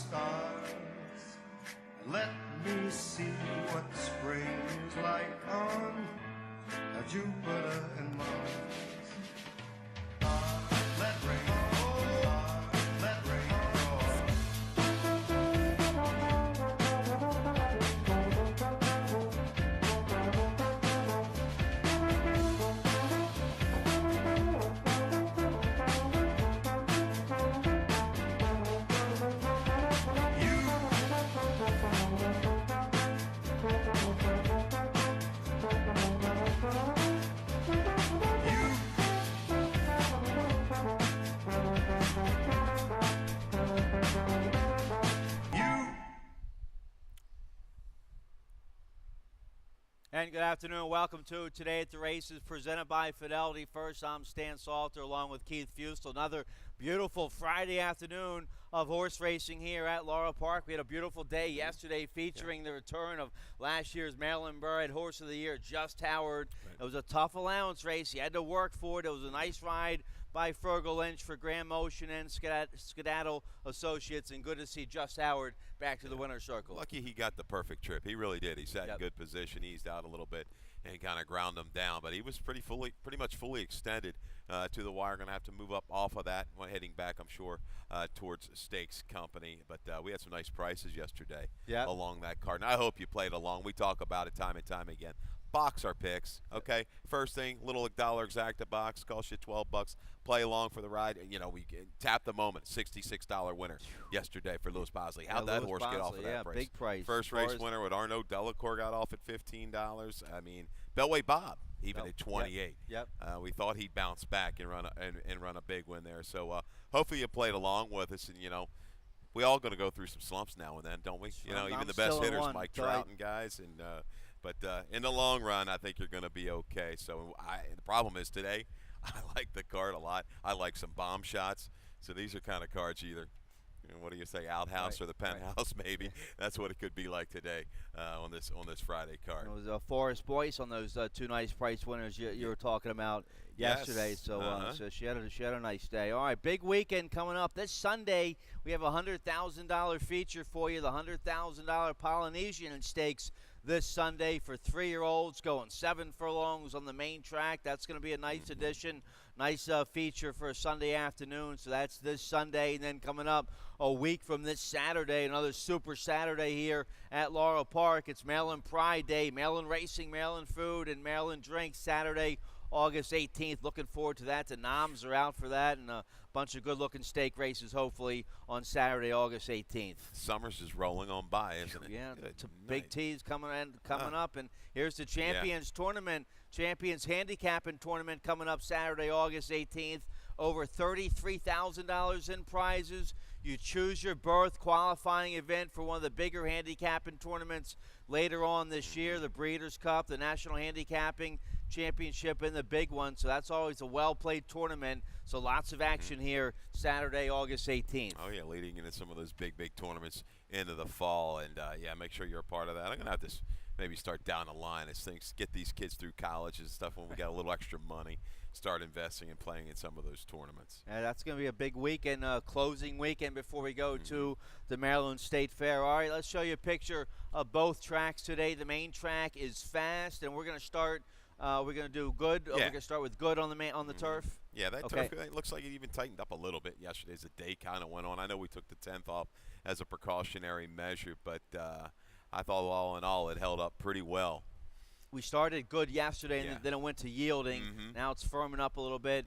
stars. Let me see what spring is like on Jupiter and Mars. Let rain fall, let rain And good afternoon. Welcome to Today at the Races, presented by Fidelity First. I'm Stan Salter along with Keith Fusel. Another beautiful Friday afternoon of horse racing here at Laurel Park. We had a beautiful day yesterday featuring the return of last year's Maryland Bred Horse of the Year, Just Howard. Right. It was a tough allowance race. You had to work for it. It was a nice ride by Fergal Lynch for Grand Motion and Skedaddle Associates, and good to see Just Howard back to the winner's circle. Lucky he got the perfect trip. He really did. He sat in good position, eased out a little bit, and kind of ground him down. But he was pretty much fully extended to the wire. Going to have to move up off of that, heading back, I'm sure, towards Stakes Company. But we had some nice prices yesterday along that card. And I hope you played along. We talk about it time and time again. Box our picks, okay? First thing, little dollar exacta box, costs you $12. Play along for the ride. You know, we tap the moment, $66 winner yesterday for Louis Bosley. How'd that horse get off of that price? Big price. First race winner with Arnaud Delacour got off at $15. I mean, Bellway Bob even at 28. We thought he'd bounce back and run a big win there. So hopefully you played along with us, and you know, we all going to go through some slumps now and then, don't we? You know, even the best hitters, Mike Trout and guys, and but in the long run, I think you're going to be okay. So the problem is today, I like the card a lot. I like some bomb shots. So these are kind of cards either, what do you say, outhouse or the penthouse maybe. That's what it could be like today on this Friday card. It was Forrest Boyce on those two nice price winners you were talking about yesterday. So so she had a nice day. All right, big weekend coming up this Sunday. We have a $100,000 feature for you, the $100,000 Polynesian Stakes this Sunday for 3-year-olds, going 7 furlongs on the main track. That's going to be a nice addition, nice feature for a Sunday afternoon. So that's this Sunday. And then coming up a week from this Saturday, another Super Saturday here at Laurel Park. It's Maryland Pride Day, Maryland Racing, Maryland Food, and Maryland Drinks, Saturday, August 18th. Looking forward to that. The noms are out for that, and a bunch of good-looking stake races, hopefully, on Saturday, August 18th. Summer's is rolling on by, isn't it? Yeah, it's a big tease coming up. And here's the Champions Tournament, Champions Handicapping Tournament coming up Saturday, August 18th. Over $33,000 in prizes. You choose your berth, qualifying event for one of the bigger handicapping tournaments later on this year, the Breeders' Cup, the National Handicapping Championship, and the big one. So that's always a well-played tournament. So lots of action here Saturday, August 18th. Oh, yeah, leading into some of those big tournaments into the fall. And, make sure you're a part of that. I'm going to have to maybe start down the line as things get these kids through college and stuff when we got a little extra money, start investing and playing in some of those tournaments. Yeah, that's going to be a big weekend, closing weekend before we go to the Maryland State Fair. All right, let's show you a picture of both tracks today. The main track is fast, and we're going to start we're going to do good. We're going to start with good on the turf. Yeah, that turf, it looks like it even tightened up a little bit yesterday as the day kind of went on. I know we took the 10th off as a precautionary measure, but I thought all in all it held up pretty well. We started good yesterday, and then it went to yielding. Now it's firming up a little bit.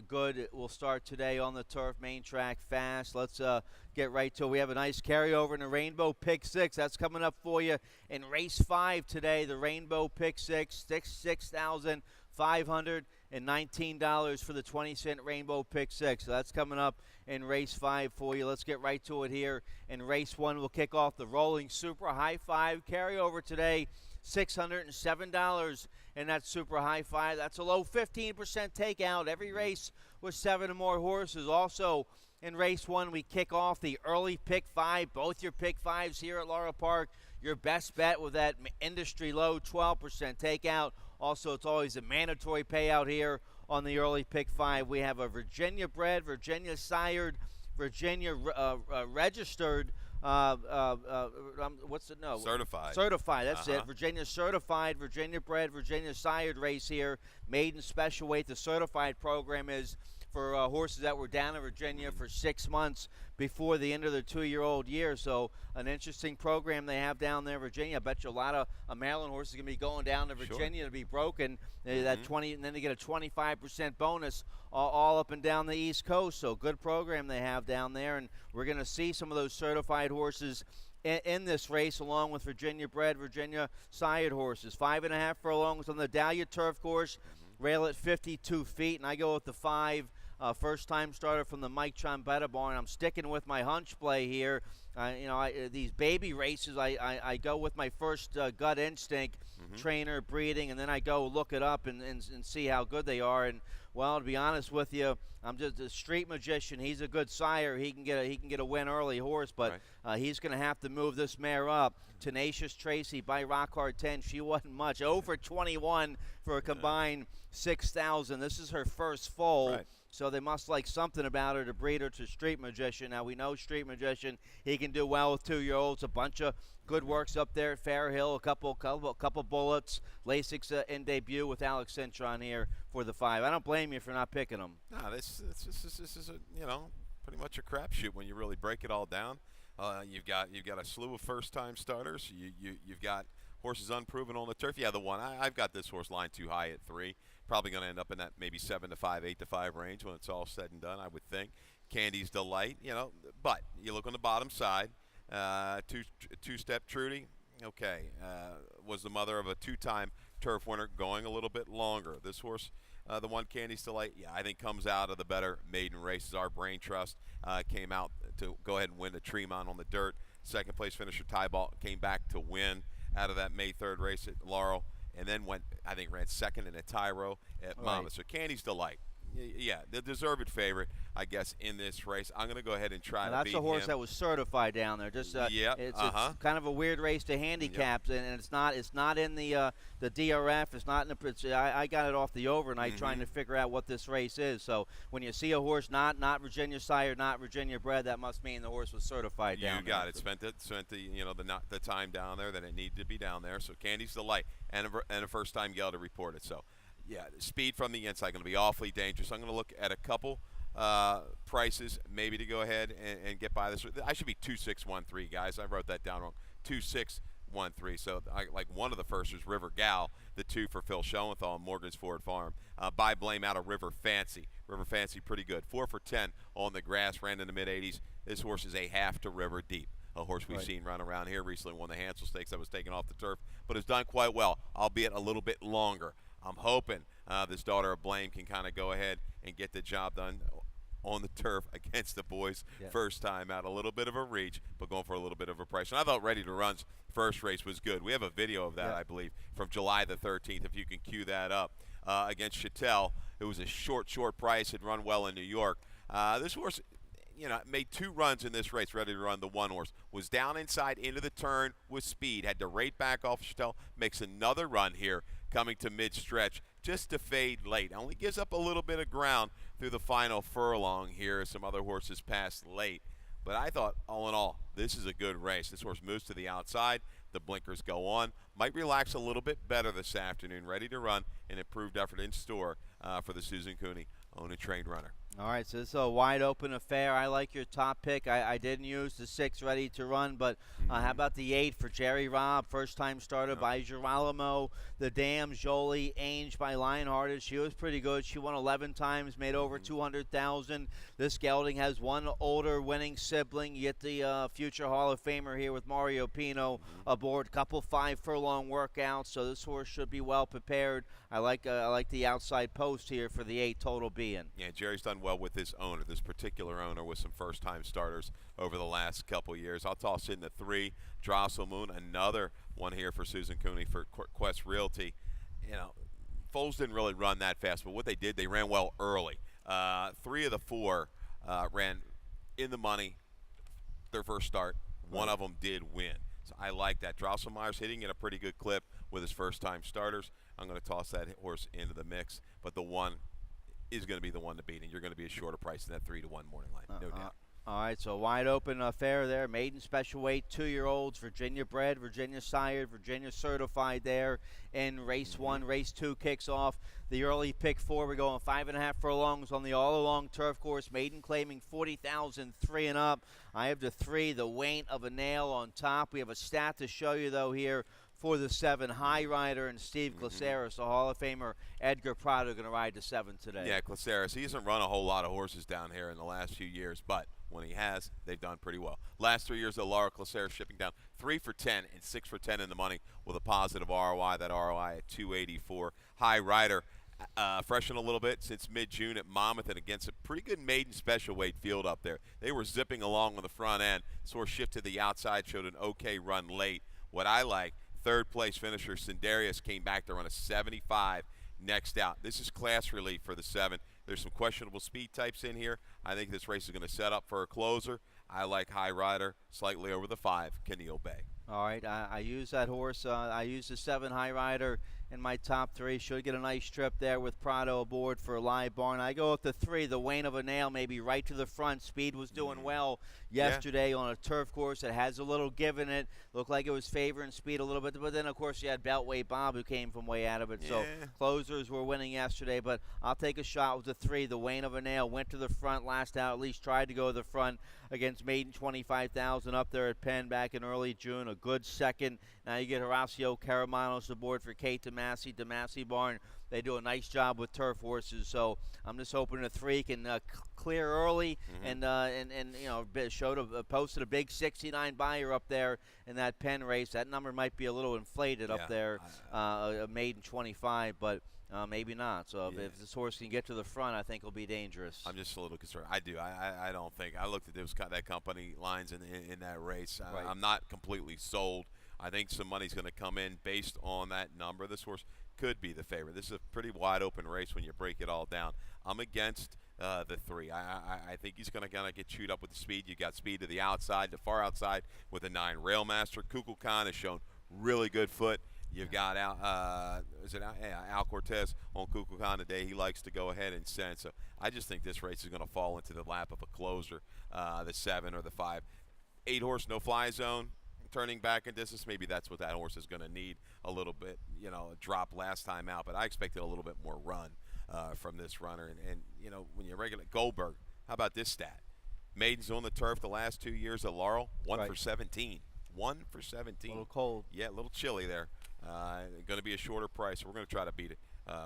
Good will start today on the turf, main track, fast. Let's get right to it. We have a nice carryover in the Rainbow Pick 6. That's coming up for you in race 5 today. The Rainbow Pick 6, $6,519 for the 20-cent Rainbow Pick 6. So that's coming up in race 5 for you. Let's get right to it here. In race 1, we'll kick off the Rolling Super High 5 carryover today. $607 in that Super High 5. That's a low 15% takeout. Every race with 7 or more horses. Also, in race 1, we kick off the early pick 5. Both your pick 5s here at Laurel Park. Your best bet with that industry low 12% takeout. Also, it's always a mandatory payout here on the early pick 5. We have a Virginia bred, Virginia sired, Virginia registered what's it? No. Certified. Certified. That's it. Virginia certified, Virginia bred, Virginia sired race here. Maiden special weight. The certified program is for horses that were down in Virginia for 6 months before the end of their 2-year-old year. So an interesting program they have down there in Virginia. I bet you a lot of Maryland horses are going to be going down to Virginia to be broken. That 20, and then they get a 25% bonus all up and down the East Coast. So good program they have down there, and we're going to see some of those certified horses in this race, along with Virginia-bred, Virginia sired horses. 5.5 furlongs on the Dahlia Turf Course. Rail at 52 feet, and I go with the 5. First-time starter from the Mike Trombetta barn. I'm sticking with my hunch play here. These baby races, I go with my first gut instinct, trainer, breeding, and then I go look it up and see how good they are. And, well, to be honest with you, I'm just a street magician. He's a good sire. He can get a win early horse, but he's going to have to move this mare up. Tenacious Tracy by Rock Hard 10. She wasn't much. Over 21 for a combined 6,000. This is her first foal. Right. So they must like something about her to breed her to Street Magician. Now, we know Street Magician, he can do well with 2-year-olds. A bunch of good works up there at Fair Hill. A couple bullets. Lasix in debut with Alex Cintron here for the 5. I don't blame you for not picking them. No, this is pretty much a crapshoot when you really break it all down. You've got a slew of first-time starters. You've got horses unproven on the turf. Yeah, the one I've got this horse lined too high at 3. Probably going to end up in that maybe 7 to 5, 8 to 5 range when it's all said and done, I would think. Candy's Delight, but you look on the bottom side. Two-step Trudy, okay, was the mother of a 2-time turf winner, going a little bit longer. This horse, the one Candy's Delight, I think comes out of the better maiden races. Our Brain Trust came out to go ahead and win the Tremont on the dirt. Second place finisher Tybalt came back to win out of that May 3rd race at Laurel, and then ran second in a Tyro at Monmouth. So Candy's Delight. Yeah, the deserved favorite, I guess, in this race. I'm going to go ahead and try to beat him. That's a horse that was certified down there. Just it's kind of a weird race to handicap, and it's not in the DRF. It's not in the. I got it off the overnight trying to figure out what this race is. So when you see a horse not Virginia sire, not Virginia bred, that must mean the horse was certified down there. You got it. Spent the time down there that it needed to be down there. So Candy's Delight and a first-time gal to report it. So. Yeah, speed from the inside going to be awfully dangerous. I'm going to look at a couple prices maybe to go ahead and get by this. I should be 2613, guys. I wrote that down wrong. 2613. So one of the first is River Gal, the 2 for Phil Schoenthal and Morgan's Ford Farm. By Blame out of River Fancy. River Fancy pretty good. 4 for 10 on the grass, ran in the mid-80s. This horse is a half to river deep. A horse we've seen run around here recently, won the Hansel Stakes that was taken off the turf, but has done quite well, albeit a little bit longer. I'm hoping this Daughter of Blame can kind of go ahead and get the job done on the turf against the boys. First time out, a little bit of a reach, but going for a little bit of a price. And I thought Ready to Run's first race was good. We have a video of that, I believe, from July the 13th, if you can cue that up, against Chattel. It was a short price. Had run well in New York. This horse, made 2 runs in this race. Ready to Run, the 1 horse, was down inside into the turn with speed. Had to rate back off Chattel. Makes another run here, coming to mid-stretch, just to fade late. Only gives up a little bit of ground through the final furlong here as some other horses pass late. But I thought, all in all, this is a good race. This horse moves to the outside. The blinkers go on. Might relax a little bit better this afternoon. Ready to Run, an improved effort in store for the Susan Cooney Own a Trained Runner. All right, so this is a wide-open affair. I like your top pick. I didn't use the 6 Ready to Run, but how about the 8 for Jerry Robb, first-time starter by Girolamo, the Dam, Jolie, Ainge by Lionhearted. She was pretty good. She won 11 times, made over 200,000. This gelding has one older winning sibling. You get the future Hall of Famer here with Mario Pino aboard. Couple 5-furlong workouts, so this horse should be well prepared. I like the outside post here for the 8 total being. Yeah, Jerry's done well with this owner, this particular owner, with some first-time starters over the last couple years. I'll toss in the 3, Drossel Moon, another one here for Susan Cooney for Quest Realty. Foals didn't really run that fast, but what they did, they ran well early. 3 of the 4 ran in the money their first start. One of them did win. So I like that. Drosselmeyer's hitting at a pretty good clip with his first-time starters. I'm going to toss that horse into the mix, but the 1 is going to be the one to beat, and you're going to be a shorter price than that 3-1 morning line, no doubt. All right, so wide open affair there. Maiden special weight, 2-year-olds, Virginia bred, Virginia sired, Virginia certified there in race 1. Race 2 kicks off. The early pick 4, we're going 5.5 furlongs on the all-along turf course. Maiden claiming 40,000, 3 and up. I have the 3, the Wain of a Nail on top. We have a stat to show you, though, here for the 7, High Rider and Steve Glaceris, the Hall of Famer Edgar Prado, going to ride the 7 today. Yeah, Glaceris, he hasn't run a whole lot of horses down here in the last few years, but when he has, they've done pretty well. Last 3 years of Laurel, Glaceris shipping down 3 for 10 and 6 for 10 in the money with a positive ROI. That ROI at 284. High Rider freshened a little bit since mid-June at Monmouth and against a pretty good maiden special weight field up there. They were zipping along on the front end. Sort of shift to the outside, showed an okay run late. What I like, third place finisher Sindarius came back to run a 75 next out. This is class relief for the 7. There's some questionable speed types in here. I think this race is going to set up for a closer. I like High Rider slightly over the 5, Keneal Bay. All right, I use that horse. I use the 7 High Rider in my top 3. Should get a nice trip there with Prado aboard for a live barn. I go with the 3, the Wain of a Nail, maybe right to the front. Speed was doing well yesterday on a turf course that has a little give in it. Looked like it was favoring Speed a little bit, but then, of course, you had Beltway Bob who came from way out of it. So closers were winning yesterday, but I'll take a shot with the 3, the Wain of a Nail. Went to the front last out, at least tried to go to the front against Maiden 25,000 up there at Penn back in early June. A good second. Now you get Horacio Caramanos aboard for Kate DeMassey Barn. They do a nice job with turf horses, so I'm just hoping the 3 can clear early and you know, posted a big 69 buyer up there in that Penn race. That number might be a little inflated up there, Maiden 25, but maybe not. So if this horse can get to the front, I think it'll be dangerous. I'm just a little concerned. I do. I don't think. I looked at those that company lines in that race. Right. I'm not completely sold. I think some money's going to come in based on that number. This horse could be the favorite. This is a pretty wide open race when you break it all down. I'm against the 3. I think he's going to kind of get chewed up with the speed. You got Speed to the outside, the far outside with a 9. Railmaster Kukulkan has shown really good foot. You've got Al Cortez on Kukulkan today. He likes to go ahead and send. So I just think this race is going to fall into the lap of a closer, the 7 or the 5. 8 horse, no fly zone. Turning back in distance, maybe that's what that horse is going to need a little bit, you know, a drop last time out. But I expected a little bit more run from this runner. And you know, when you regulate Goldberg, how about this stat? Maidens on the turf the last 2 years at Laurel, 1 for 17. 1 for 17. A little cold. Yeah, a little chilly there. Going to be a shorter price. So we're going to try to beat it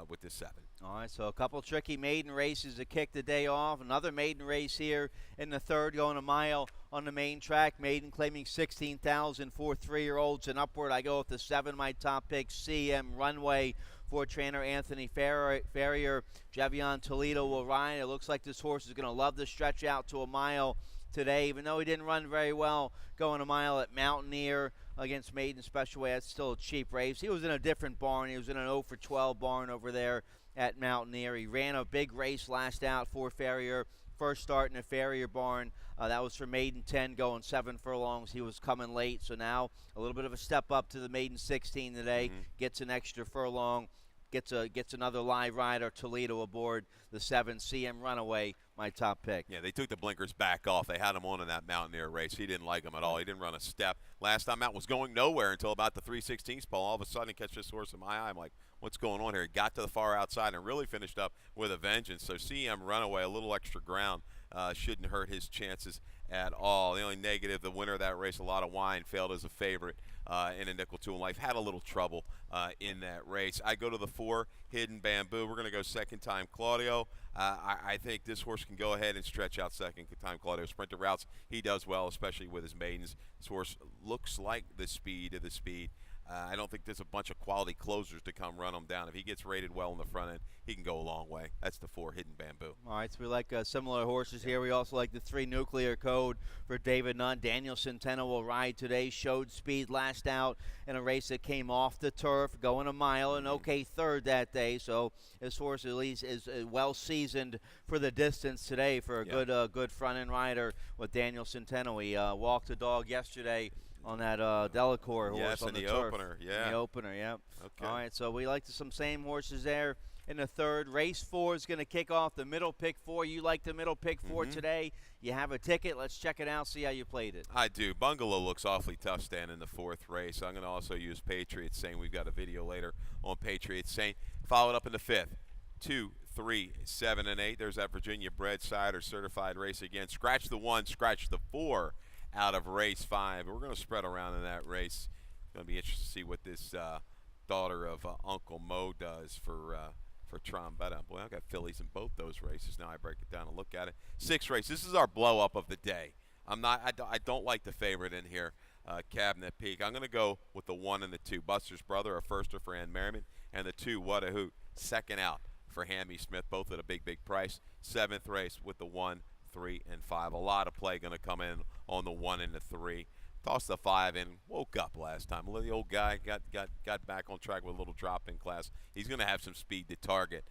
with this 7. All right, so a couple tricky maiden races to kick the day off. Another maiden race here in the 3rd, going a mile on the main track. Maiden claiming 16,000 for 3-year-olds and upward. I go with the 7, my top pick, CM Runway for trainer Anthony Ferrier. Javion Toledo will ride. It looks like this horse is going to love to stretch out to a mile today, even though he didn't run very well going a mile at Mountaineer against Maiden Special Way. That's still a cheap race. He was in a different barn. He was in an 0 for 12 barn over there at Mountaineer. He ran a big race last out for Ferrier. First start in a Ferrier barn. That was for Maiden 10 going 7 furlongs. He was coming late, so now a little bit of a step up to the Maiden 16 today. Gets an extra furlong. Gets another live rider, Toledo, aboard the 7, CM Runaway, my top pick. Yeah, they took the blinkers back off. They had him on in that Mountaineer race. He didn't like him at all. He didn't run a step. Last time out was going nowhere until about the 3/16 pole. All of a sudden, he catches this horse in my eye. I'm like, what's going on here? He got to the far outside and really finished up with a vengeance. So CM Runaway, a little extra ground, shouldn't hurt his chances at all. The only negative, the winner of that race, a lot of wine, failed as a favorite in a nickel 2 in life. Had a little trouble in that race. I go to the 4, Hidden Bamboo. We're going to go second time Claudio. I think this horse can go ahead and stretch out second time Claudio. Sprinter routes, he does well, especially with his maidens. This horse looks like the speed of the speed. I don't think there's a bunch of quality closers to come run him down. If he gets rated well in the front end, he can go a long way. That's the 4, Hidden Bamboo. All right, so we like similar horses here. We also like the 3, Nuclear Code for David Nunn. Daniel Centeno will ride today. Showed speed last out in a race that came off the turf, going a mile, and okay third that day. So this horse at least is well seasoned for the distance today for a good front end rider with Daniel Centeno. He walked the dog yesterday on that Delacour horse on the turf. Opener, yeah. In the opener, yeah. Okay. All right, so we like some same horses there in the third. Race 4 is going to kick off the middle pick 4. You like the middle pick 4 today. You have a ticket. Let's check it out, see how you played it. I do. Bungalow looks awfully tough staying in the fourth race. I'm going to also use Patriots Saint. We've got a video later on Patriots Saint. Followed up in the fifth. 2, 3, 7, and 8. There's that Virginia bred side or certified race again. Scratch the 1, scratch the 4 out of race 5. We're going to spread around in that race. It's going to be interesting to see what this daughter of Uncle Mo does for Trombetta. Boy, I've got fillies in both those races. Now I break it down and look at it. 6th race. This is our blow up of the day. I don't like the favorite in here, Cabinet Peak. I'm going to go with the 1 and the 2. Buster's Brother, a firster for Ann Merriman, and the 2, What a Hoot, second out for Hammy Smith, both at a big price. 7th race with the 1, 3, and 5. A lot of play going to come in on the 1 and the 3. Tossed the 5 in, woke up last time. The old guy got back on track with a little drop in class. He's going to have some speed to target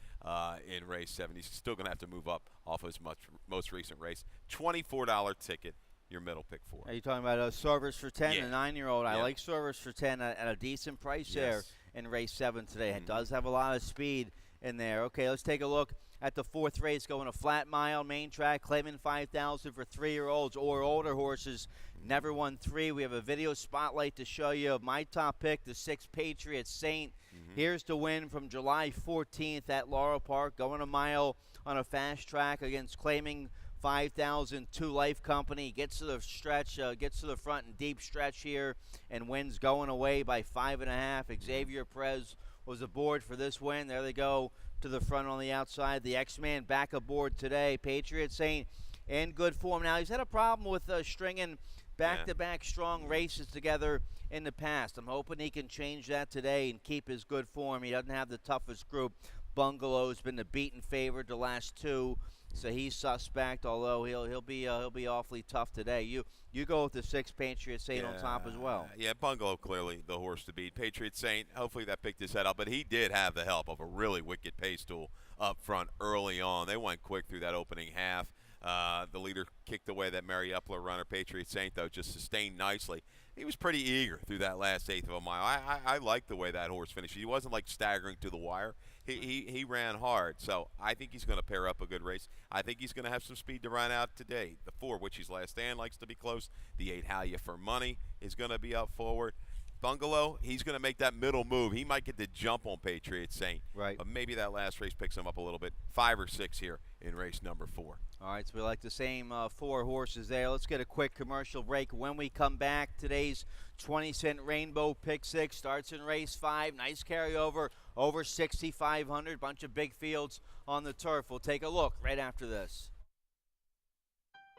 in race 7. He's still going to have to move up off his most recent race. $24 ticket, your middle pick 4. Are you talking about Service for 10, yeah. the 9-year-old? Yeah. I like Service for 10 at a decent price there in race 7 today. It does have a lot of speed in there. Okay, let's take a look at the 4th race, going a flat mile, main track, claiming 5,000 for 3-year-olds or older horses. Never won 3. We have a video spotlight to show you of my top pick, the 6 Patriots Saint. Here's the win from July 14th at Laurel Park, going a mile on a fast track against claiming 5,000, 2 Life Company. Gets to the stretch, gets to the front and deep stretch here, and wins going away by 5.5. Xavier Perez was aboard for this win. There they go to the front on the outside. The X-Man back aboard today. Patriots Saint in good form. Now, he's had a problem with stringing back-to-back strong races together in the past. I'm hoping he can change that today and keep his good form. He doesn't have the toughest group. Bungalow's been the beaten favorite the last 2, so he's suspect. Although he'll be awfully tough today. You go with the 6 Patriots Saint on top as well. Yeah, Bungalow clearly the horse to beat. Patriots Saint, hopefully that picked his head up, but he did have the help of a really wicked pace tool up front early on. They went quick through that opening half. The leader kicked away that Mary Epler runner. Patriots Saint, though, just sustained nicely. He was pretty eager through that last 1/8 of a mile. I like the way that horse finished. He wasn't like staggering to the wire. He ran hard, so I think he's going to pair up a good race. I think he's going to have some speed to run out today. The 4, which he's last stand, likes to be close. The 8, Halia for Money, is going to be up forward. Bungalow, he's going to make that middle move. He might get the jump on Patriots Saint. Right. But maybe that last race picks him up a little bit. 5 or 6 here in race number 4. All right, so we like the same 4 horses there. Let's get a quick commercial break. When we come back, today's 20-cent Rainbow Pick 6 starts in race 5. Nice carryover, over 6,500. Bunch of big fields on the turf. We'll take a look right after this.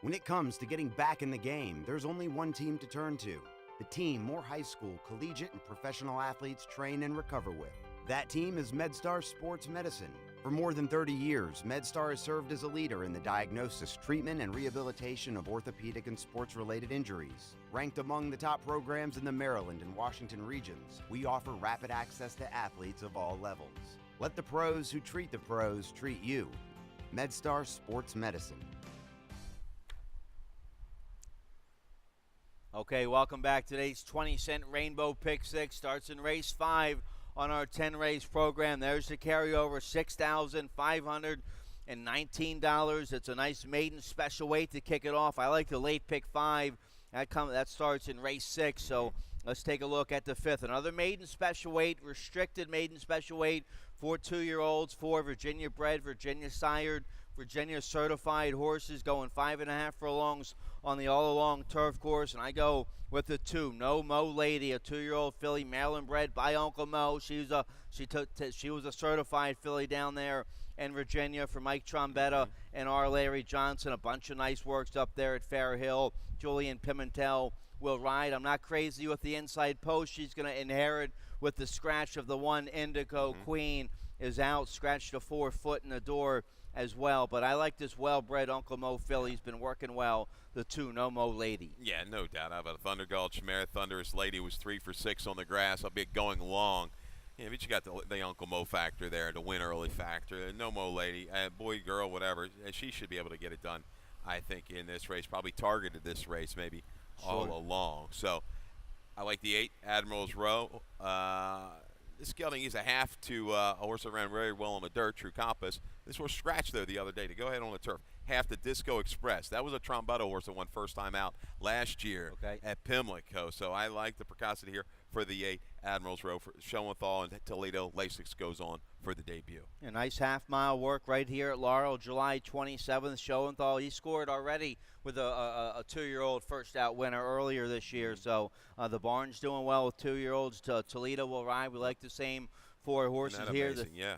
When it comes to getting back in the game, there's only one team to turn to. The team more high school, collegiate, and professional athletes train and recover with. That team is MedStar Sports Medicine. For more than 30 years, MedStar has served as a leader in the diagnosis, treatment, and rehabilitation of orthopedic and sports-related injuries. Ranked among the top programs in the Maryland and Washington regions, we offer rapid access to athletes of all levels. Let the pros who treat the pros treat you. MedStar Sports Medicine. Okay, welcome back. Today's 20-cent Rainbow Pick 6 starts in race 5 on our 10-race program. There's the carryover, $6,519. It's a nice maiden special weight to kick it off. I like the late pick 5. That starts in race 6, so let's take a look at the 5th. Another maiden special weight, restricted maiden special weight for 2-year-olds, 4 Virginia bred, Virginia sired, Virginia certified horses, going 5.5 furlongs on the all-along turf course, and I go with the 2, No Mo Lady, a 2-year-old filly, Maryland bred by Uncle Mo. She was a certified filly down there in Virginia for Mike Trombetta and R. Larry Johnson. A bunch of nice works up there at Fair Hill. Julian Pimentel will ride. I'm not crazy with the inside post. She's going to inherit with the scratch of the 1 Indigo Queen is out, scratched a 4-foot in the door as well. But I like this well-bred Uncle Mo filly. He's been working well. The 2, No Mo Lady. Yeah, no doubt. How about a Thunder Gulch mare? Thunderous Lady was 3 for 6 on the grass. I'll be going long. Yeah, but you got the Uncle Mo factor there, the win early factor. No Mo Lady, boy, girl, whatever. She should be able to get it done, I think, in this race. Probably targeted this race maybe all along. So I like the 8, Admiral's Row. This gelding is a half to a horse that ran very well on the dirt, True Compass. This horse scratched there the other day to go ahead on the turf. Half the Disco Express. That was a Trombetto horse that won first time out last year at Pimlico. So I like the precocity here for the 8 Admirals Row. For Schoenthal and Toledo. Lasix goes on for the debut. A nice half-mile work right here at Laurel, July 27th. Schoenthal, he scored already with a 2-year-old first out winner earlier this year. So the barn's doing well with 2-year-olds. Toledo will ride. We like the same 4 horses here.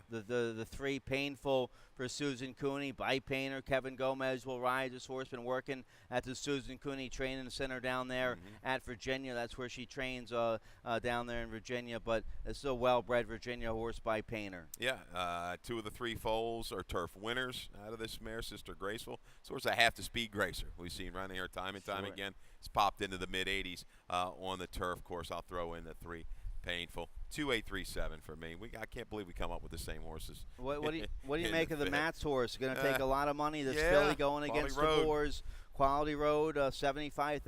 The 3 Painful for Susan Cooney. By Painter, Kevin Gomez will ride. This horse been working at the Susan Cooney Training Center down there at Virginia. That's where she trains down there in Virginia. But it's a well-bred Virginia horse by Painter. Yeah, 2 of the 3 foals are turf winners out of this mare, Sister Graceful. So it's a half the speed gracer we've seen running here time and time again. It's popped into the mid-80s on the turf course. I'll throw in the 3 Painful. 2837 for me. I can't believe we come up with the same horses. What do you make of the Matt's horse? Going to take a lot of money. This filly going against the Boars. Quality Road, $75,000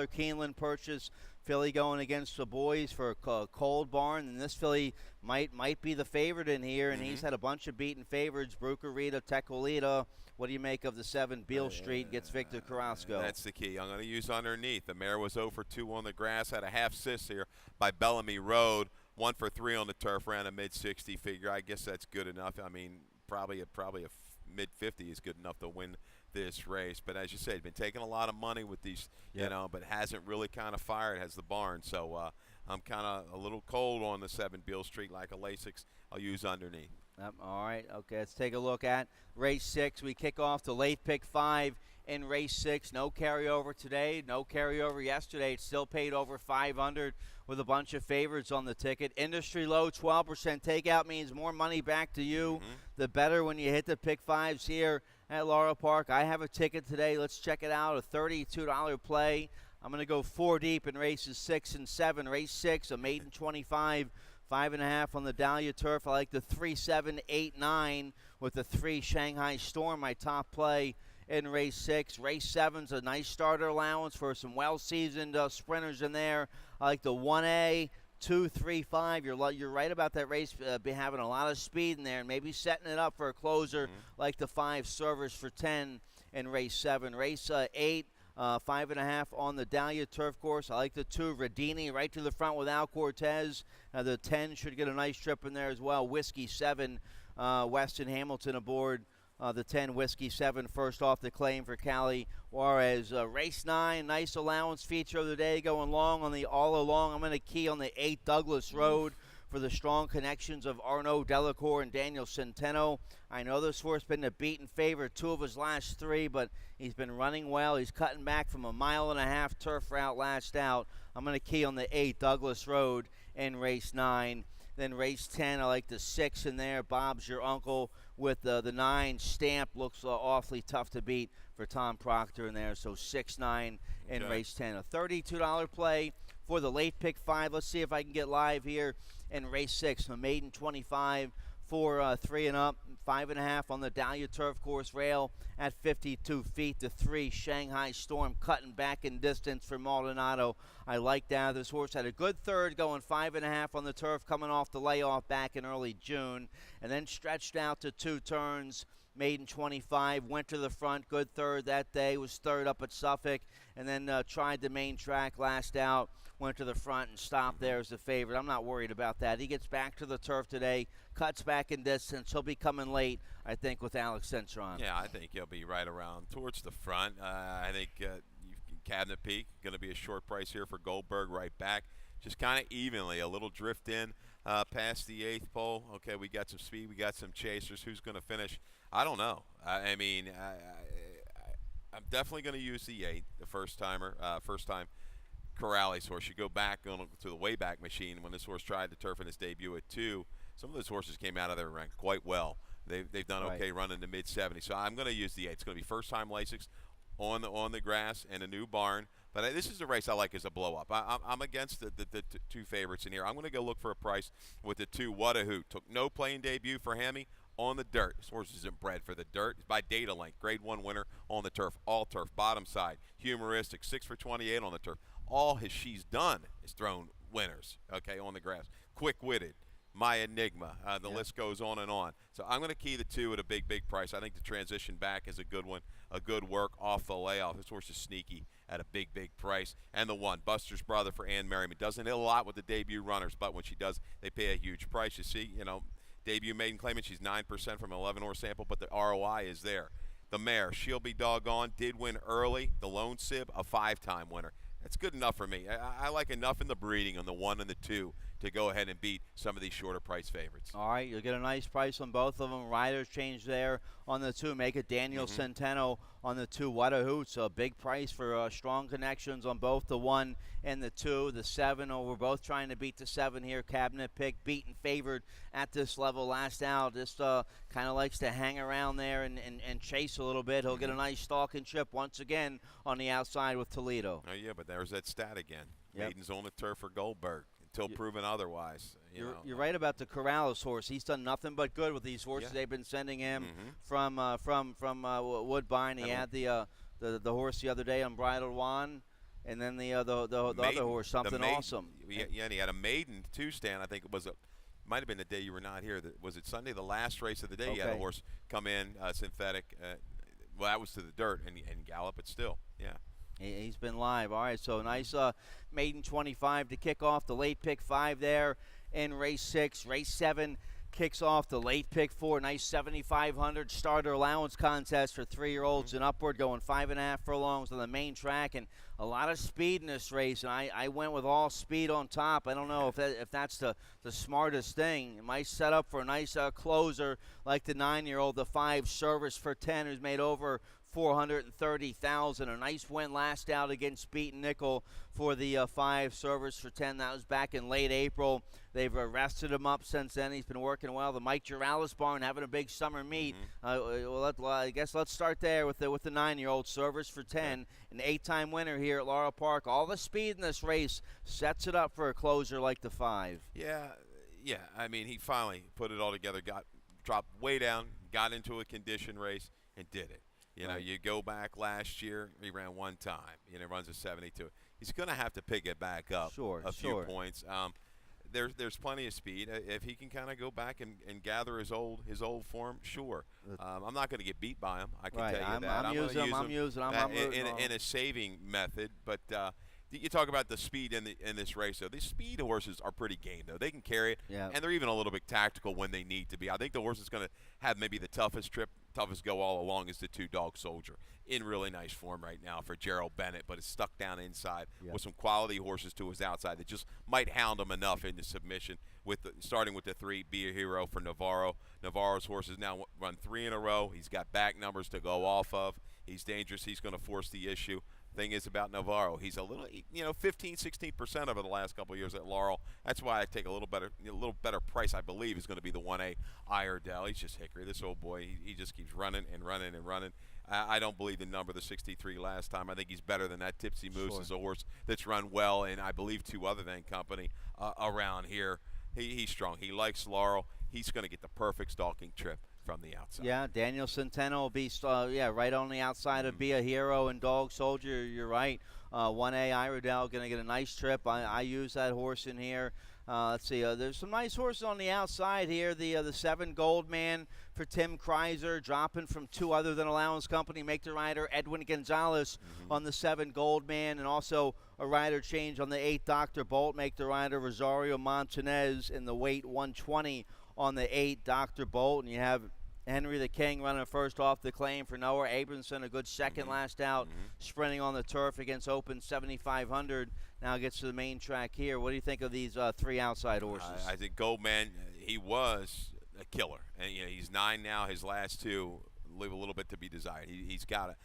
Keeneland purchase. Filly going against the boys for a cold barn, and this filly might be the favorite in here, and he's had a bunch of beaten favorites. Bruca Rita, Tecolita. What do you make of the 7 Beale Street gets Victor Carrasco? That's the key. I'm going to use underneath. The mare was 0 for 2 on the grass, had a half sis here by Bellamy Road. 1 for 3 on the turf, ran a mid-60 figure. I guess that's good enough. I mean, probably a mid-50 is good enough to win this race. But as you said, been taking a lot of money with these, but hasn't really kind of fired, has the barn. So I'm kind of a little cold on the 7 Beale Street, like a Lasix. I'll use underneath. All right, okay, let's take a look at race 6. We kick off the late pick 5 in race 6. No carryover today, no carryover yesterday. It still paid over 500 with a bunch of favorites on the ticket. Industry low, 12% takeout means more money back to you. The better when you hit the pick 5s here at Laurel Park. I have a ticket today. Let's check it out, a $32 play. I'm going to go 4 deep in races 6 and 7. Race 6, a maiden 25. 5.5 on the Dahlia turf. I like the 3, 7, 8, 9 with the 3 Shanghai Storm, my top play in race 6. Race 7's a nice starter allowance for some well-seasoned sprinters in there. I like the 1A, 2, 3, 5. You're right about that race be having a lot of speed in there and maybe setting it up for a closer like the 5 Servers for 10 in race 7. Race 8. 5.5 on the Dahlia turf course. I like the 2 Radini right to the front with Al Cortez. The 10 should get a nice trip in there as well. Whiskey 7, Weston Hamilton aboard. The 10 Whiskey 7 first off the claim for Callie Juarez. Race 9, nice allowance feature of the day going long on the all along. I'm going to key on the 8 Douglas Road for the strong connections of Arnaud Delacour and Daniel Centeno. I know this horse been a beaten favorite 2 of his last 3, but he's been running well. He's cutting back from a 1.5 mile turf route last out. I'm going to key on the 8 Douglas Road in race 9. Then race 10, I like the 6 in there. Bob's Your Uncle with the 9 Stamp. Looks awfully tough to beat for Tom Proctor in there. So 6-9 in race 10. A $32 play for the late pick 5. Let's see if I can get live here in race 6. A maiden 25 for 3 and up. 5.5 on the Dahlia turf course rail at 52 feet. The 3 Shanghai Storm cutting back in distance for Maldonado. I like that. This horse had a good third going 5.5 on the turf coming off the layoff back in early June and then stretched out to 2 turns. Maiden 25, went to the front, good third that day, was third up at Suffolk, and then tried the main track last out, went to the front and stopped there as the favorite. I'm not worried about that. He gets back to the turf today, cuts back in distance. He'll be coming late, I think, with Alex Centron. Yeah, I think he'll be right around towards the front. I think Cabinet Peak, going to be a short price here for Goldberg right back. Just kind of evenly, a little drift in past the 8th pole. Okay, we got some speed, we got some chasers. Who's going to finish? I don't know. I mean, I'm definitely going to use the 8, the first-time Corrales horse. You go back to the Wayback Machine when this horse tried to turf in his debut at 2. Some of those horses came out of their rank quite well. They've done okay running the mid-70s. So I'm going to use the 8. It's going to be first-time Lasix on the grass and a new barn. But this is a race I like as a blow-up. I'm against the 2 favorites in here. I'm going to go look for a price with the 2 What a Hoot. Took no playing debut for Hammy on the dirt. This horse isn't bred for the dirt. It's by Data Link. Grade 1 winner on the turf. All turf. Bottom side. Humoristic. 6 for 28 on the turf. All she's done is thrown winners, okay, on the grass. Quick-witted. My Enigma. The list goes on and on. So I'm going to key the 2 at a big price. I think the transition back is a good one, a good work off the layoff. This horse is sneaky at a big price. And the 1, Buster's Brother for Ann Merriman. Doesn't hit a lot with the debut runners, but when she does, they pay a huge price. You see, debut maiden claimant, she's 9% from an 11-horse sample, but the ROI is there. The mare, She'll Be Doggone, did win early. The Lone Sib, a 5-time winner. That's good enough for me. I like enough in the breeding on the 1 and the 2 to go ahead and beat some of these shorter price favorites. All right, you'll get a nice price on both of them. Riders change there on the 2. Make it Daniel Centeno on the 2. What a hoot. So a big price for strong connections on both the 1 and the 2. The 7, we're both trying to beat the 7 here. Cabinet pick, beaten, favored at this level. Last out, just kind of likes to hang around there and chase a little bit. He'll get a nice stalking trip once again on the outside with Toledo. Oh, yeah, but there's that stat again. Yep. Maidens on the turf for Goldberg. Until proven otherwise. You're right about the Corrales horse. He's done nothing but good with these horses. They've been sending him from Woodbine. He had the horse the other day, Unbridled Wand, and then the other horse, something awesome. Yeah, and he had a maiden too, Stan. I think it was might have been the day you were not here. Was it Sunday? The last race of the day, he had a horse come in synthetic. Well, that was to the dirt and gallop, but still, yeah. He's been live. All right, so nice maiden 25 to kick off. The late pick 5 there in race 6. Race 7 kicks off the late pick 4. Nice 7,500 starter allowance contest for 3-year-olds and upward, going 5.5 furlongs on the main track, and a lot of speed in this race. And I went with all speed on top. I don't know if that's the smartest thing. It might set up for a nice closer like the 9-year-old, the 5 Service for 10, who's made over $430,000. A nice win last out against Beaten Nickel for the 5 Service for 10. That was back in late April. They've arrested him up since then. He's been working well. The Mike Juralis barn having a big summer meet. I guess let's start there with the 9-year-old Service for 10, an 8-time winner here at Laurel Park. All the speed in this race sets it up for a closer like the 5. Yeah. I mean, he finally put it all together. Dropped way down, got into a condition race, and did it. You go back last year, he ran 1 time. Runs a 72. He's going to have to pick it back up a few points. There's plenty of speed. If he can kind of go back and gather his old form, sure. I'm not going to get beat by him. I can tell you that. I'm using him in a saving method. But you talk about the speed in this race, though. These speed horses are pretty game, though. They can carry it, and they're even a little bit tactical when they need to be. I think the horse is going to have maybe the toughest go all along is the 2-Dog Soldier, in really nice form right now for Gerald Bennett, but it's stuck down inside with some quality horses to his outside that just might hound him enough into submission. Starting with the 3, Be a Hero for Navarro. Navarro's horse has now run 3 in a row. He's got back numbers to go off of. He's dangerous. He's going to force the issue. Thing is about Navarro, he's a little, 15-16% of it the last couple of years at Laurel. That's why I take a little better price. I believe is going to be the 1A Iredell. He's just hickory. This old boy, he just keeps running and running and running. I don't believe the number, the 63 last time. I think he's better than that. Tipsy Moose is a horse that's run well, and I believe 2 other than company around here. He's strong. He likes Laurel. He's going to get the perfect stalking trip from the outside. Yeah, Daniel Centeno will be right on the outside of Be a Hero and Dog Soldier. You're right. 1A Iredell going to get a nice trip. I use that horse in here. Let's see. There's some nice horses on the outside here. The 7 Goldman for Tim Kreiser, dropping from 2 other than allowance company. Make the rider Edwin Gonzalez on the 7 Goldman, and also a rider change on the 8 Dr. Bolt. Make the rider Rosario Montanez in the weight 120 on the 8 Dr. Bolt. And you have Henry the King running first off the claim for Noah Abramson, a good second last out, sprinting on the turf against Open 7,500. Now gets to the main track here. What do you think of these 3 outside horses? I think Goldman, he was a killer, and he's 9 now. His last 2 leave a little bit to be desired. He's got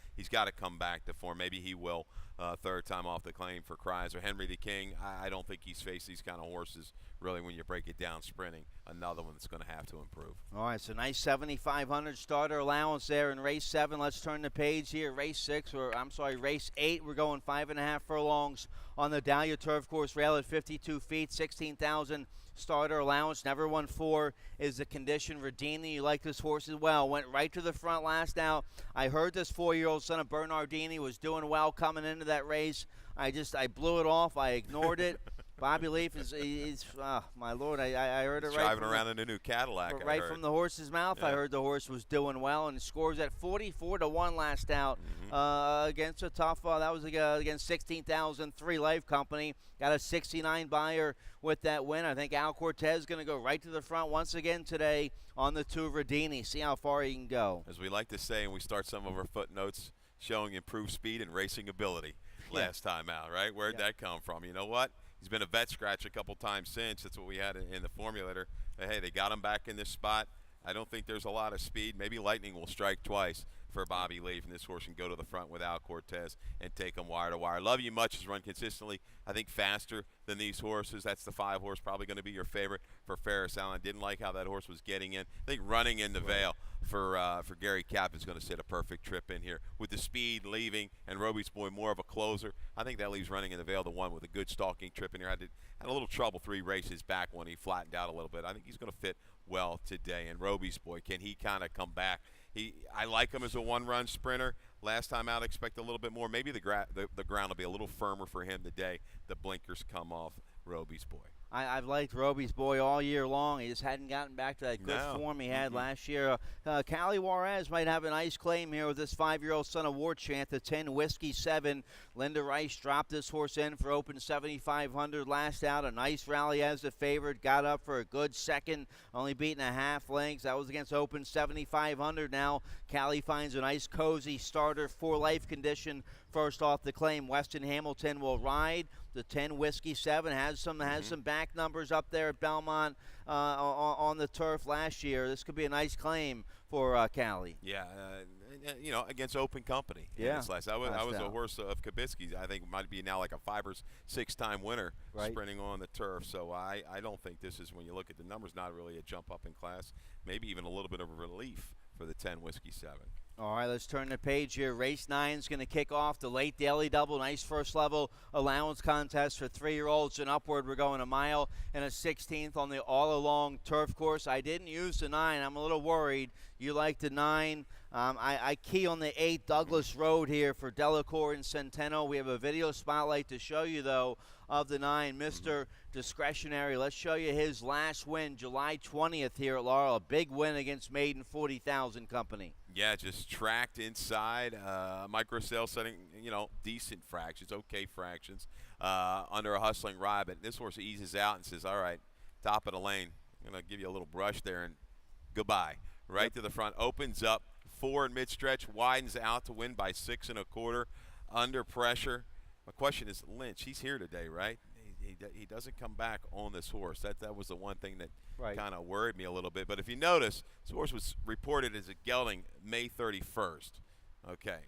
to come back to form. Maybe he will. 3rd time off the claim for Kreiser. Henry the King, I don't think he's faced these kind of horses really when you break it down sprinting. Another one that's going to have to improve. All right, so nice 7,500 starter allowance there in race 7. Let's turn the page here. Race 8. We're going 5.5 furlongs on the Dahlia Turf Course rail at 52 feet, 16,000 starter allowance. Never won 4 is the condition. Radini, you like this horse as well. Went right to the front last out. I heard this 4-year-old son of Bernardini was doing well coming into that race. I blew it off. I ignored it. Bobby Leaf is my Lord, I heard He's it right. Driving around in a new Cadillac. Right from the horse's mouth, yeah. I heard the horse was doing well, and scores at 44-1 last out against a tough. That was against 16,003 Life Company. Got a 69 buyer with that win. I think Al Cortez is going to go right to the front once again today on the Tuverdini. See how far he can go. As we like to say, and we start some of our footnotes showing improved speed and racing ability last time out, right? Where'd that come from? You know what? He's been a vet scratch a couple times since. That's what we had in the formulator. But hey, they got him back in this spot. I don't think there's a lot of speed. Maybe lightning will strike twice for Bobby Leaf, and this horse can go to the front without Cortez and take him wire to wire. Love You Much has run consistently, I think, faster than these horses. That's the 5 horse, probably going to be your favorite for Ferris Allen. Didn't like how that horse was getting in. I think running in the Vale for Gary Cap is going to set a perfect trip in here with the speed leaving and Roby's Boy more of a closer. I think that leaves Running in the Vale the one with a good stalking trip in here. Had a little trouble 3 races back when he flattened out a little bit. I think he's going to fit well today. And Roby's Boy, can he kind of come back? I like him as a one-run sprinter. Last time out, expect a little bit more. Maybe the ground will be a little firmer for him today. The blinkers come off Roby's Boy. I've liked Roby's Boy all year long. He just hadn't gotten back to that good form he had last year. Cali Juarez might have a nice claim here with this 5-year-old son of War Chant, the 10 Whiskey 7. Linda Rice dropped this horse in for open 7,500 last out. A nice rally as the favorite. Got up for a good second, only beating a half length. That was against open 7,500. Now Cali finds a nice cozy starter for life condition. First off the claim, Weston Hamilton will ride. The 10 Whiskey 7 has some back numbers up there at Belmont on the turf last year. This could be a nice claim for Cali. Yeah, against open company. Yeah, I was a horse of Kabitsky's. I think might be now like a 5 or 6 time winner sprinting on the turf. So I don't think this is, when you look at the numbers, not really a jump up in class. Maybe even a little bit of a relief for the 10 Whiskey 7. All right, let's turn the page here. Race 9 is going to kick off the late daily double. Nice first level allowance contest for 3-year-olds and upward. We're going a mile and a 16th on the all along turf course. I didn't use the 9. I'm a little worried. You like the 9. I key on the 8 Douglas Road here for Delacour and Centeno. We have a video spotlight to show you, though, of the 9, Mr. Discretionary. Let's show you his last win, July 20th here at Laurel. A big win against Maiden 40,000 Company. Yeah, just tracked inside, micro sale setting, decent fractions, okay fractions, under a hustling ride. But this horse eases out and says, all right, top of the lane, I'm going to give you a little brush there and goodbye. Right to the front, opens up 4 in mid-stretch, widens out to win by 6 1/4, under pressure. My question is, Lynch, he's here today, right? He doesn't come back on this horse. That was the one thing that kind of worried me a little bit. But if you notice, this horse was reported as a gelding May 31st. Okay,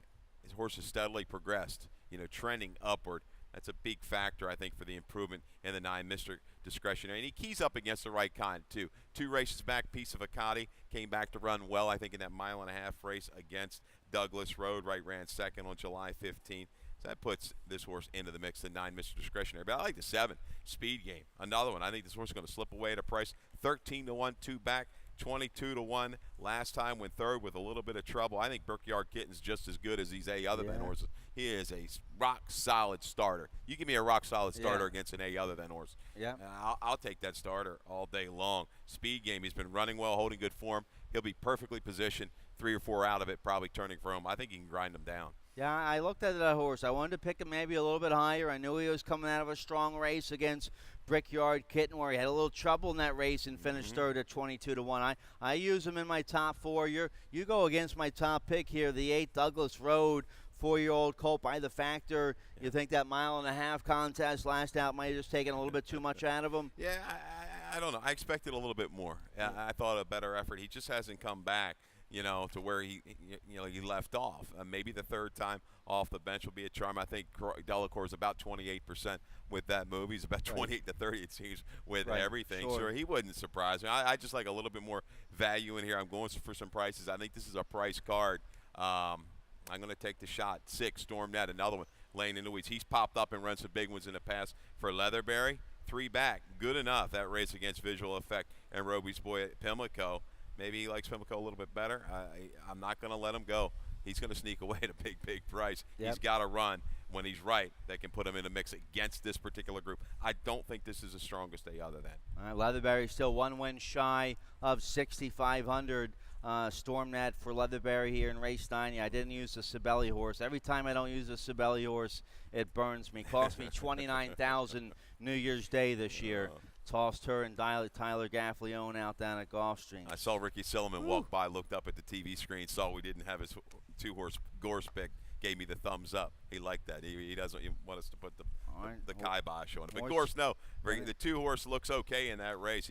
his horse has steadily progressed, trending upward. That's a big factor, I think, for the improvement in the 9 Mr. Discretionary. And he keys up against the right kind, too. 2 races back, Piece of Acadi came back to run well, I think, in that 1.5-mile race against Douglas Road. Ran second on July 15th. So that puts this horse into the mix, the 9 Mr. Discretionary. But I like the 7 Speed Game. Another one. I think this horse is going to slip away at a price. 13-1, 2 back. 22-1 last time, went third with a little bit of trouble. I think Brickyard Kitten's just as good as these A other than horses. He is a rock-solid starter. You give me a rock-solid starter against an A other than horse. Yeah, I'll take that starter all day long. Speed Game, he's been running well, holding good form. He'll be perfectly positioned, 3 or 4 out of it, probably turning for him. I think he can grind him down. Yeah, I looked at that horse. I wanted to pick him maybe a little bit higher. I knew he was coming out of a strong race against Brickyard Kitten, where he had a little trouble in that race and finished third at 22-1. I use him in my top 4. You go against my top pick here, the 8 Douglas Road, 4-year-old colt by the Factor. You think that 1.5-mile contest last out might have just taken a little bit too much out of him? Yeah, I don't know. I expected a little bit more. I thought a better effort. He just hasn't come back, to where he left off. Maybe the third time off the bench will be a charm. I think Delacour is about 28% with that move. He's about 28 to 30, it seems, with everything. Sure. So he wouldn't surprise me. I just like a little bit more value in here. I'm going for some prices. I think this is a price card. I'm going to take the shot. 6, Storm Net, another one, laying in the weeds. He's popped up and run some big ones in the past for Leatherberry. 3 back, good enough. That race against Visual Effect and Roby's Boy at Pimlico. Maybe he likes Pimlico a little bit better. I'm not going to let him go. he's going to sneak away at a big price. Yep. He's got to run when he's right that can put him in a mix against this particular group. I don't think this is the strongest day other than. All right, Leatherbury still 1 win shy of 6,500. Storm that for Leatherbury here in race 9. Yeah, I didn't use the Sibeli horse. Every time I don't use the Sibeli horse, it burns me. Cost me $29,000 New Year's Day this year. Tossed her and Tyler Gaffleone out down at Gulfstream. I saw Ricky Silliman walk by, looked up at the TV screen, saw we didn't have his 2-horse Gorse pick, gave me the thumbs up. He liked that. He doesn't want us to put the kibosh on it. But Gorse, no. The 2-horse looks okay in that race.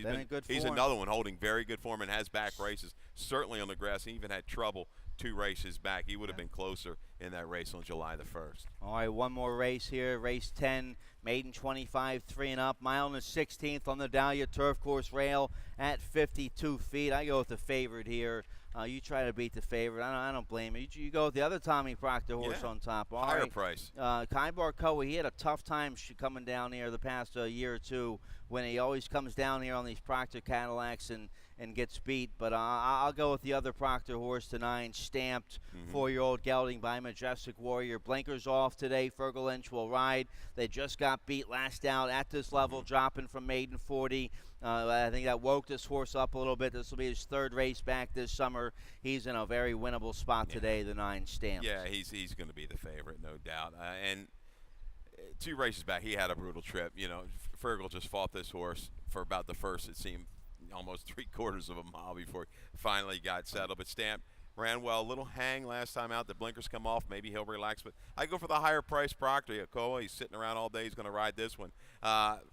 He's another one holding very good form and has back races, certainly on the grass. He even had trouble 2 races back. He would have been closer in that race on July the 1st. All right, one more race here. Race 10, maiden 25, 3 and up. Mile and a 16th on the Dahlia Turf Course rail at 52 feet. I go with the favorite here. You try to beat the favorite. I don't blame you. You go with the other Tommy Proctor horse on top. All higher right. Price. Kai Barkoa, he had a tough time coming down here the past year or two when he always comes down here on these Proctor Cadillacs and gets beat. But I'll go with the other Proctor horse, the 9, Stamped, 4-year-old gelding by Majestic Warrior. Blinkers off today. Fergal Lynch will ride. They just got beat last out at this level, dropping from maiden 40. I think that woke this horse up a little bit. This will be his 3rd race back this summer. He's in a very winnable spot today, the 9, Stamped. Yeah, he's going to be the favorite, no doubt. And 2 races back, he had a brutal trip. You know, Fergal just fought this horse for about the first, it seemed, almost 3/4 of a mile before he finally got settled. But Stamped ran well. A little hang last time out. The blinkers come off. Maybe he'll relax. But I go for the higher price Proctor. Yakoa, he's sitting around all day. He's going to ride this one.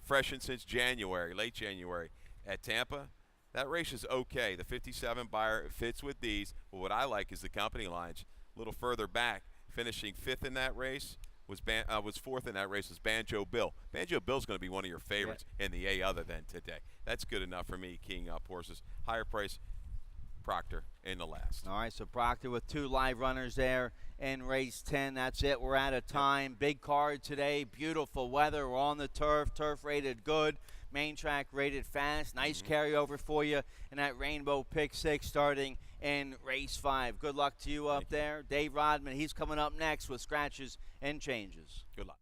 Freshened since January, late January at Tampa. That race is okay. The 57 buyer fits with these. But what I like is the company lines. A little further back, finishing 5th in that race, was 4th in that race was Banjo Bill. Banjo Bill's going to be one of your favorites in the A other than today. That's good enough for me, keying up horses. Higher price Proctor in the last. All right, so Proctor with 2 live runners there in race 10. That's it. We're out of time. Big card today. Beautiful weather. We're on the turf. Turf rated good. Main track rated fast. Nice carryover for you in that Rainbow Pick 6 starting in race 5. Good luck to you up there. Dave Rodman, he's coming up next with scratches and changes. Good luck.